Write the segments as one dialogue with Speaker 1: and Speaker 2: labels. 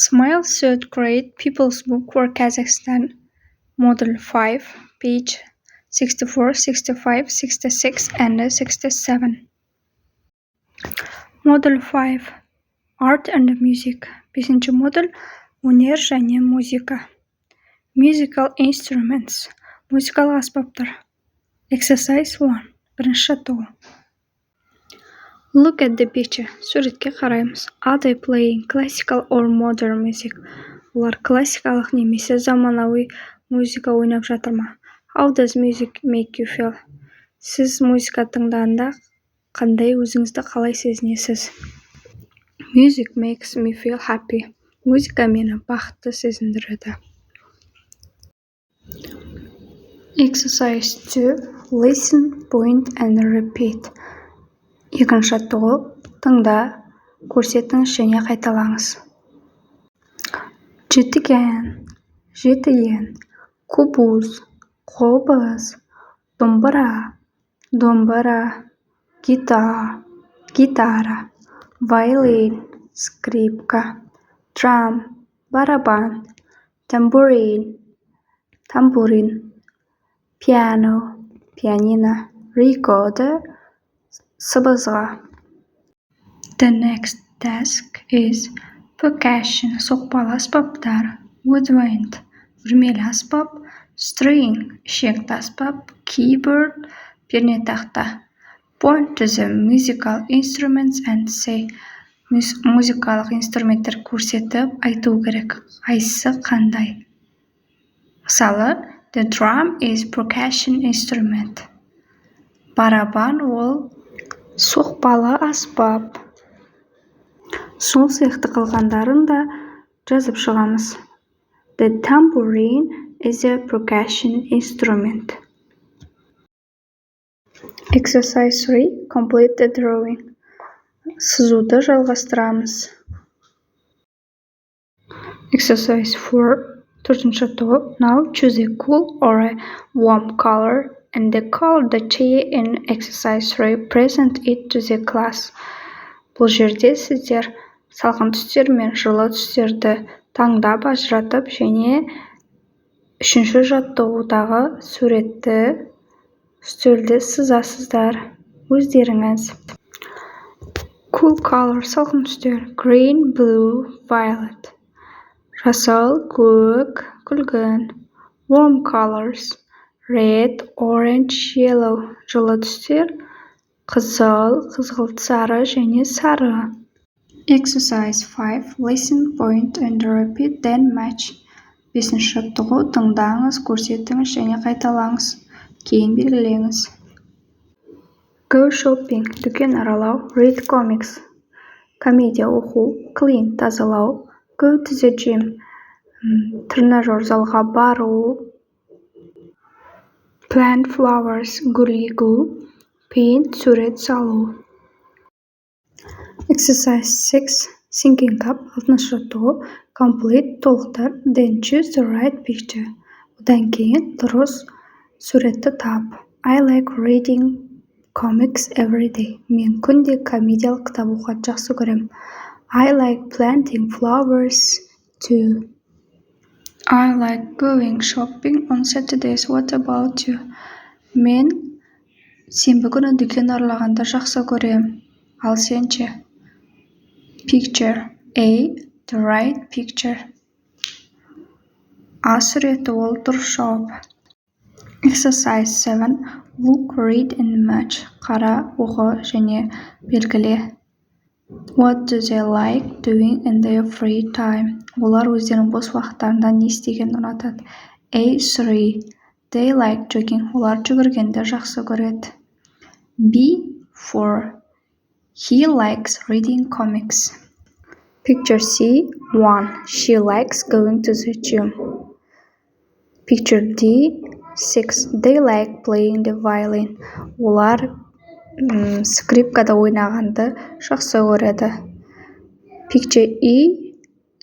Speaker 1: Smile third grade People's Book for Kazakhstan, Model 5, page 64, 65, 66, and 67. Model 5, Art and Music. 5-ші модуль, өнер және музыка. Musical instruments, музыкалық аспаптар. Exercise 1, бірінші жаттығу. Look at the picture. Суретке қараймыз. Are they playing classical or modern music? Олар классикалық немесе заманауи музыка ойнап жатыр ма? How does music make you feel? Сіз музыка тыңдағанда қандай өзіңізді қалай сезінесіз? Music makes me feel happy. Музыка мені бақытты сезіндіреді. Exercise 2. Listen, point and repeat. Екінші жаттығу, тыңда, көрсетіңіз және қайталаңыз. Жетіген, жетіген, кубуз, қобыз, домбыра, домбыра, гитара, вайолин, скрипка, драм, барабан, тамбурин, пиано, пианино, recorder, сыбызғы. The next task is percussion, соқпалы аспаптар, woodwind, үрмелі аспап, string, ішекті аспап, keyboard, пернетақта. Point to the musical instruments and say. Музыкалық инструменттер көрсетіп, айту керек. Қайсысы қандай? Мысалы, the drum is percussion instrument. Барабан ол соқпалы аспап. Сол сияқты қылғандарын да жазып шығамыз. The tambourine is a percussion instrument. Exercise 3. Complete the drawing. Сызуды жалғастырамыз. Exercise 4. Төртінші жаттығу. Now choose a cool or a warm color and the color that you in exercise 3 present it to the class. Бұл жерде сіздер салқын түстер мен жылы түстерді таңдап ажыратып және үшінші жаттығудағы суретті үстелде сызасыздар өздеріңіз. Cool color салқын түстер. Green, blue, violet. Жасыл, көк, күлгін. Warm colors. Red, orange, yellow. Жылы түстер. Қызыл, қызғылт сары және сары. Exercise 5. Listen, point and repeat, then match. 5-ші жаттығу, тыңдаңыз, көрсетіңіз және қайталаңыз. Кейін белгілеңіз. Go shopping, дүкен аралау. Read comics, комедия оқу. Clean, тазалау. Go to the gym, тренажер залға бару. Plant flowers, гүл егу. Paint, сурет салу. Exercise 6. Thinking up, 6-шы жаттығу. Complete, толықтыр. Then choose the right picture. Одан кейін дұрыс суретті тап. I like reading comics every day. Мен күнде комедиялық кітап оқуды жақсы көрем. I like planting flowers too. I like going shopping on Saturdays. What about you? Мен сенбі күні дүкен аралағанды жақсы көрем. Ал сен ше? Picture. A. The right picture. А суреті ол дұрыс жауап. Exercise 7. Look, read and match. Қара, оқы және белгіле. What do they like doing in their free time? Олар өздерінің бос уақыттарында не істегенді ұнатады. A3. They like jogging. Олар жүгіргенді жақсы көреді. B4. He likes reading comics. Picture C. 1. She likes going to the gym. Picture D. 6. They like playing the violin. Олар скрипкада ойнағанды жақсы көреді. Picture E.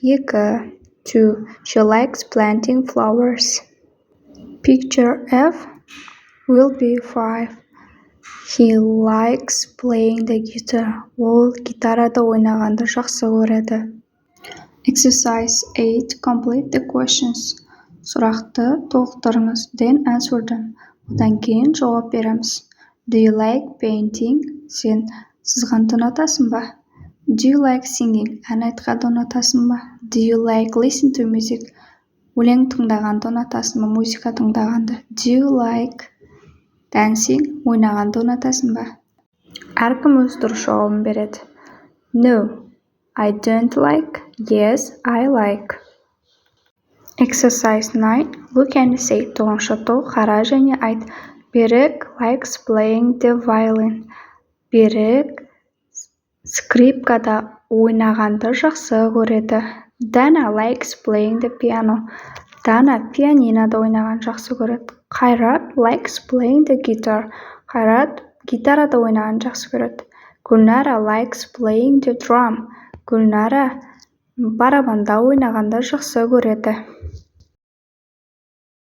Speaker 1: 2. She likes planting flowers. Picture F will be 5. He likes playing the guitar. Ол гитарада ойнағанды жақсы көреді. Exercise 8. Complete the questions. Сұрақты толықтырыңыз. Then answer them. Одан кейін жауап береміз. Do you like painting? Сен сызғанды ұнатасың ба? Do you like singing? Ән айтқанды ұнатасың ба? Do you like listen to music? Өлең тыңдағанды ұнатасың ба? Музыка тыңдағанды? Do you like dancing? Ойнағанды ұнатасың ба? Әркім өз дұрыс жауабын береді. No, I don't like. Yes, I like. Exercise 9. Look and say. Тоғызыншы тоқ, қара және айт. Берік likes playing the violin. Берік скрипкада ойнағанды жақсы көреді. Dana likes playing the piano. Дана пианинода ойнаған жақсы көреді. Қайрат likes playing the guitar. Қайрат гитарада ойнаған жақсы көреді. Гүлнара likes playing the drum. Гүлнара барабанда ойнағанды жақсы көреді.